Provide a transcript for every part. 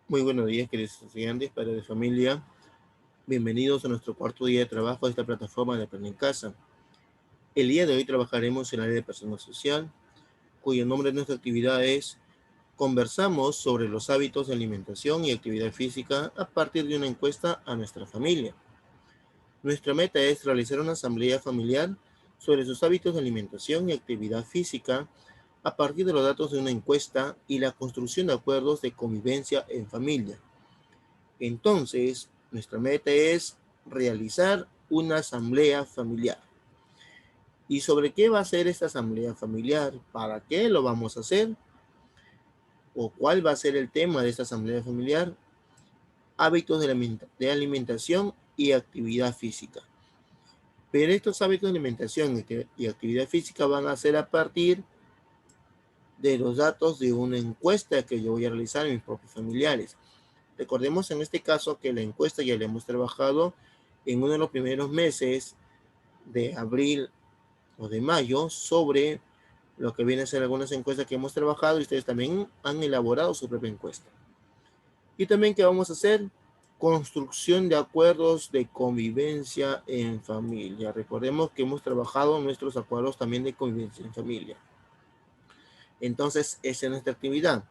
Muy buenos días, queridos estudiantes, padres de familia. Bienvenidos a nuestro cuarto día de trabajo de esta plataforma de Aprender en Casa. El día de hoy trabajaremos en el área de personal social, cuyo nombre de nuestra actividad es Conversamos sobre los hábitos de alimentación y actividad física a partir de una encuesta a nuestra familia. Nuestra meta es realizar una asamblea familiar sobre sus hábitos de alimentación y actividad física a partir de los datos de una encuesta y la construcción de acuerdos de convivencia en familia. Entonces, nuestra meta es realizar una asamblea familiar. ¿Y sobre qué va a ser esta asamblea familiar? ¿Para qué lo vamos a hacer? ¿O cuál va a ser el tema de esta asamblea familiar? Hábitos de alimentación y actividad física. Pero estos hábitos de alimentación y actividad física van a ser a partir de los datos de una encuesta que yo voy a realizar en mis propios familiares. Recordemos en este caso que la encuesta ya la hemos trabajado en uno de los primeros meses de abril o de mayo sobre lo que viene a ser algunas encuestas que hemos trabajado y ustedes también han elaborado su propia encuesta. Y también que vamos a hacer construcción de acuerdos de convivencia en familia. Recordemos que hemos trabajado nuestros acuerdos también de convivencia en familia. Entonces, esa es nuestra actividad.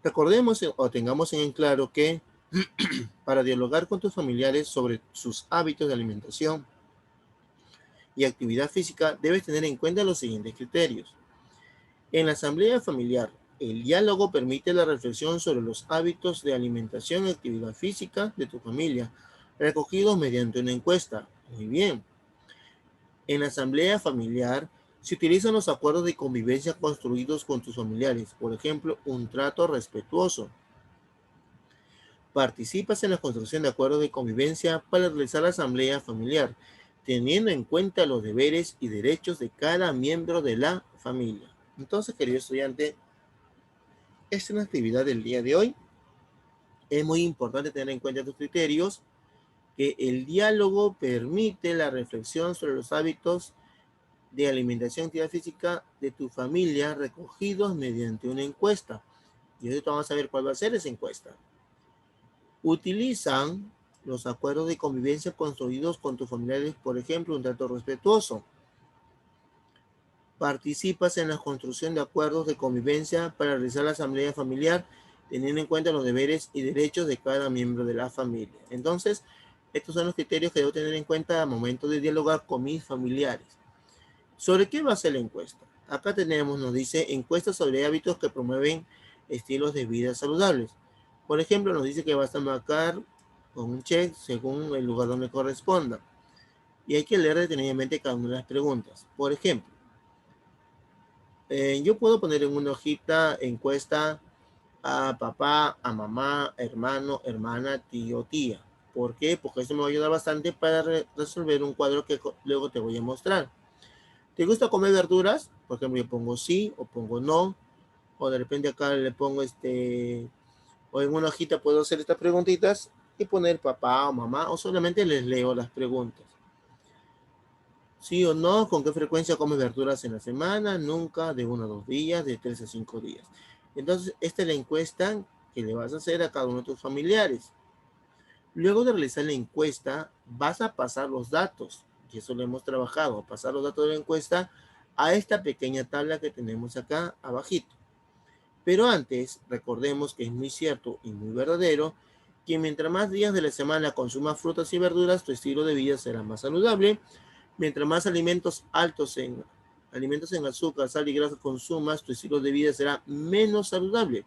Recordemos o tengamos en claro que para dialogar con tus familiares sobre sus hábitos de alimentación y actividad física, debes tener en cuenta los siguientes criterios. En la asamblea familiar, el diálogo permite la reflexión sobre los hábitos de alimentación y actividad física de tu familia, recogidos mediante una encuesta. Muy bien. En la asamblea familiar, se utilizan los acuerdos de convivencia construidos con tus familiares, por ejemplo, un trato respetuoso. Participas en la construcción de acuerdos de convivencia para realizar la asamblea familiar, teniendo en cuenta los deberes y derechos de cada miembro de la familia. Entonces, querido estudiante, esta es una actividad del día de hoy. Es muy importante tener en cuenta estos criterios, que el diálogo permite la reflexión sobre los hábitos de alimentación y actividad física de tu familia recogidos mediante una encuesta. Y ahorita vamos a ver cuál va a ser esa encuesta. Utilizan los acuerdos de convivencia construidos con tus familiares, por ejemplo, un trato respetuoso. Participas en la construcción de acuerdos de convivencia para realizar la asamblea familiar, teniendo en cuenta los deberes y derechos de cada miembro de la familia. Entonces, estos son los criterios que debo tener en cuenta al momento de dialogar con mis familiares. ¿Sobre qué va a ser la encuesta? Acá tenemos, nos dice, encuestas sobre hábitos que promueven estilos de vida saludables. Por ejemplo, nos dice que vas a marcar con un check según el lugar donde corresponda. Y hay que leer detenidamente cada una de las preguntas. Por ejemplo, yo puedo poner en una hojita encuesta a papá, a mamá, hermano, hermana, tío, tía. ¿Por qué? Porque eso me va a ayudar bastante para resolver un cuadro que luego te voy a mostrar. ¿Te gusta comer verduras? Por ejemplo, yo pongo sí o pongo no. O de repente acá le pongo o en una hojita puedo hacer estas preguntitas y poner papá o mamá o solamente les leo las preguntas. ¿Sí o no? ¿Con qué frecuencia comes verduras en la semana? Nunca, de 1 a 2 días, de 3 a 5 días. Entonces, esta es la encuesta que le vas a hacer a cada uno de tus familiares. Luego de realizar la encuesta, vas a pasar los datos, y eso lo hemos trabajado, pasar los datos de la encuesta a esta pequeña tabla que tenemos acá abajito. Pero antes, recordemos que es muy cierto y muy verdadero que mientras más días de la semana consumas frutas y verduras, tu estilo de vida será más saludable. Mientras más alimentos en azúcar, sal y grasa consumas, tu estilo de vida será menos saludable.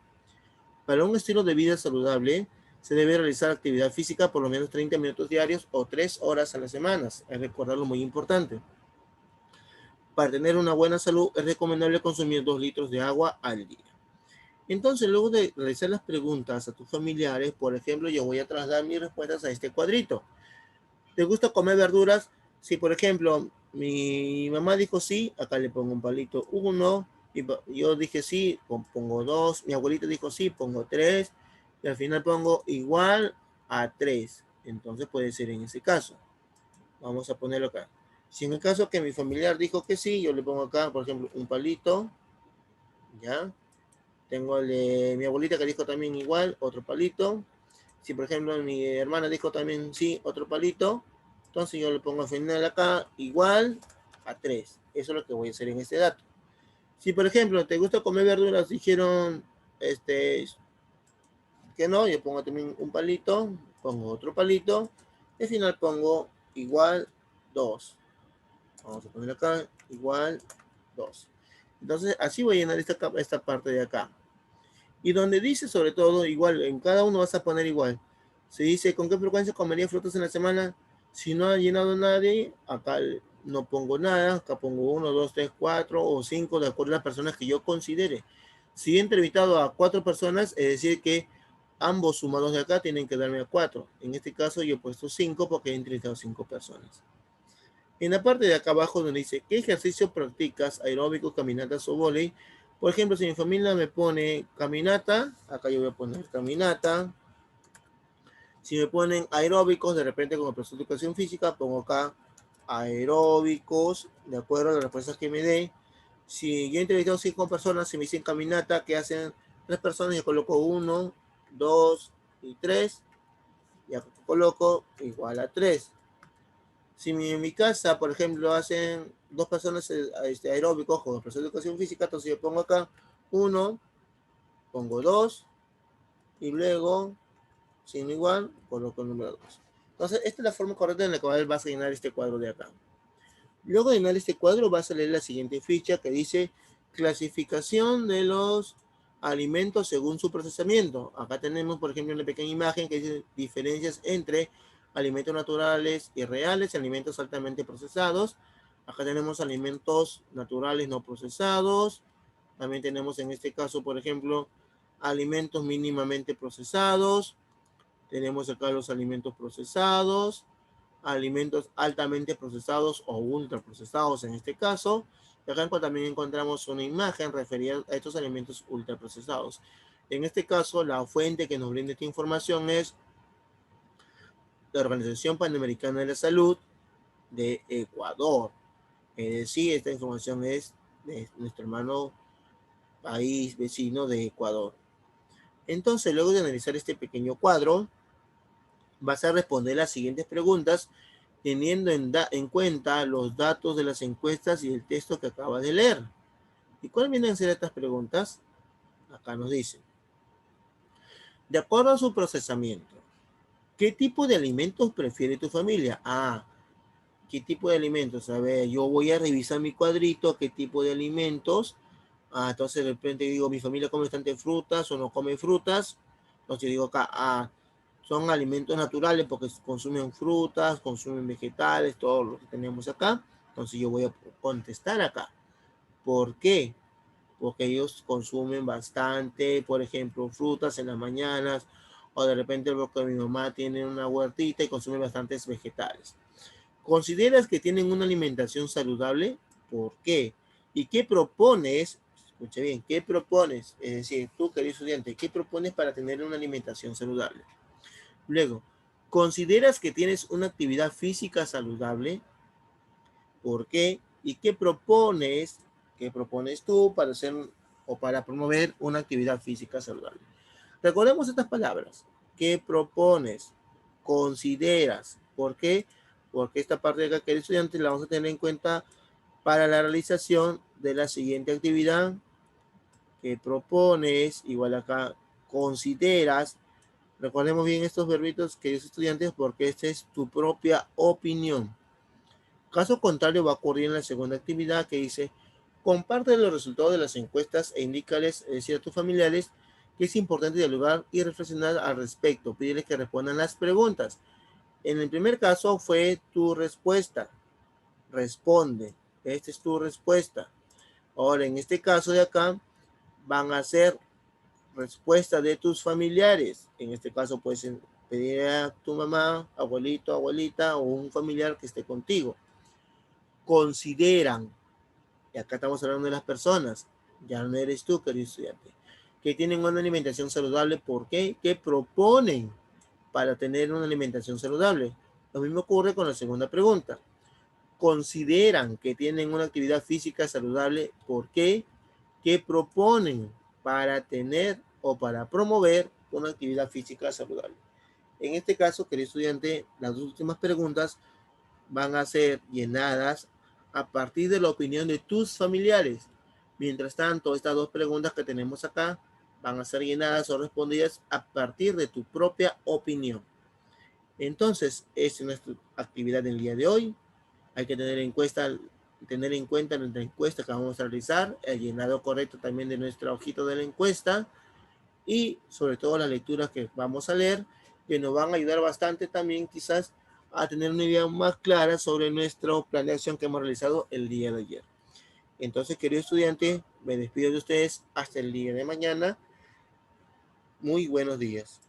Para un estilo de vida saludable, se debe realizar actividad física por lo menos 30 minutos diarios o 3 horas a la semana. Es recordarlo muy importante. Para tener una buena salud, es recomendable consumir 2 litros de agua al día. Entonces, luego de realizar las preguntas a tus familiares, por ejemplo, yo voy a trasladar mis respuestas a este cuadrito. ¿Te gusta comer verduras? Si, por ejemplo, mi mamá dijo sí, acá le pongo un palito 1. Yo dije sí, pongo 2. Mi abuelita dijo sí, pongo 3. Y al final pongo igual a 3. Entonces puede ser en ese caso. Vamos a ponerlo acá. Si en el caso que mi familiar dijo que sí, yo le pongo acá, por ejemplo, un palito. ¿Ya? tengo el de mi abuelita que dijo también igual, otro palito. Si por ejemplo mi hermana dijo también sí, otro palito, entonces yo le pongo al final acá igual a 3. Eso es lo que voy a hacer en este dato. Si por ejemplo te gusta comer verduras, dijeron que no, yo pongo también un palito, pongo otro palito, y al final pongo igual 2. Vamos a poner acá igual 2. Entonces así voy a llenar esta parte de acá. Y donde dice sobre todo igual, en cada uno vas a poner igual. Se dice con qué frecuencia comería frutas en la semana. Si no ha llenado nadie, acá no pongo nada. Acá pongo 1, 2, 3, 4 o 5 de acuerdo a las personas que yo considere. Si he entrevistado a 4 personas, es decir que ambos sumados de acá tienen que darme a 4. En este caso yo he puesto 5 porque he entrevistado 5 personas. En la parte de acá abajo donde dice, ¿qué ejercicio practicas? Aeróbicos, caminatas o vóley. Por ejemplo, si mi familia me pone caminata, acá yo voy a poner caminata. Si me ponen aeróbicos, de repente como profesor de educación física, pongo acá aeróbicos, de acuerdo a las respuestas que me dé. Si yo he entrevistado 5 personas, si me dicen caminata, que hacen 3 personas, yo coloco 1, 2 y 3. Y acá coloco igual a 3. Si en mi casa, por ejemplo, hacen 2 personas aeróbicos con profesor de educación física, entonces yo pongo acá 1, pongo 2 y luego, sin igual, coloco el número 2. Entonces, esta es la forma correcta en la cual vas a llenar este cuadro de acá. Luego de llenar este cuadro, vas a leer la siguiente ficha que dice clasificación de los alimentos según su procesamiento. Acá tenemos, por ejemplo, una pequeña imagen que dice diferencias entre alimentos naturales y reales, alimentos altamente procesados. Acá tenemos alimentos naturales no procesados. También tenemos en este caso, por ejemplo, alimentos mínimamente procesados. Tenemos acá los alimentos procesados, alimentos altamente procesados o ultraprocesados en este caso. Y acá también encontramos una imagen referida a estos alimentos ultraprocesados. En este caso, la fuente que nos brinda esta información es la Organización Panamericana de la Salud de Ecuador. Es decir, esta información es de nuestro hermano país vecino de Ecuador. Entonces, luego de analizar este pequeño cuadro, vas a responder las siguientes preguntas teniendo en cuenta los datos de las encuestas y el texto que acabas de leer. ¿Y cuáles vienen a ser estas preguntas? Acá nos dice. De acuerdo a su procesamiento, ¿qué tipo de alimentos prefiere tu familia? ¿Qué tipo de alimentos? A ver, yo voy a revisar mi cuadrito, ¿qué tipo de alimentos? Entonces de repente digo, mi familia come bastante frutas o no come frutas. Entonces digo acá, son alimentos naturales porque consumen frutas, consumen vegetales, todo lo que tenemos acá. Entonces yo voy a contestar acá. ¿Por qué? Porque ellos consumen bastante, por ejemplo, frutas en las mañanas, o de repente porque mi mamá tiene una huertita y consume bastantes vegetales. ¿Consideras que tienen una alimentación saludable? ¿Por qué? ¿Y qué propones? Escucha bien, ¿qué propones? Es decir, tú, querido estudiante, ¿qué propones para tener una alimentación saludable? Luego, ¿consideras que tienes una actividad física saludable? ¿Por qué? ¿Y qué propones? ¿Qué propones tú para hacer o para promover una actividad física saludable? Recordemos estas palabras. ¿Qué propones? ¿Consideras? ¿Por qué? Porque esta parte de acá, querido estudiante, la vamos a tener en cuenta para la realización de la siguiente actividad. ¿Qué propones? Igual acá, consideras. Recordemos bien estos verbitos, queridos estudiantes, porque esta es tu propia opinión. Caso contrario, va a ocurrir en la segunda actividad que dice, comparte los resultados de las encuestas e indícales, es decir, a tus familiares, que es importante dialogar y reflexionar al respecto. Pídeles que respondan las preguntas. En el primer caso fue tu respuesta. Responde. Esta es tu respuesta. Ahora, en este caso de acá, van a ser respuesta de tus familiares. En este caso, puedes pedir a tu mamá, abuelito, abuelita o un familiar que esté contigo. Consideran, y acá estamos hablando de las personas, ya no eres tú, querido estudiante, que tienen una alimentación saludable. ¿Por qué? ¿Qué proponen para tener una alimentación saludable? Lo mismo ocurre con la segunda pregunta. Consideran que tienen una actividad física saludable. ¿Por qué? ¿Qué proponen? para tener o para promover una actividad física saludable. En este caso, querido estudiante, las últimas preguntas van a ser llenadas a partir de la opinión de tus familiares. Mientras tanto, estas dos preguntas que tenemos acá van a ser llenadas o respondidas a partir de tu propia opinión. Entonces, esta es nuestra actividad del día de hoy. Hay que tener en cuenta nuestra encuesta que vamos a realizar, el llenado correcto también de nuestra hojita de la encuesta y sobre todo las lecturas que vamos a leer, que nos van a ayudar bastante también quizás a tener una idea más clara sobre nuestro plan de acción que hemos realizado el día de ayer. Entonces, querido estudiante, me despido de ustedes hasta el día de mañana. Muy buenos días.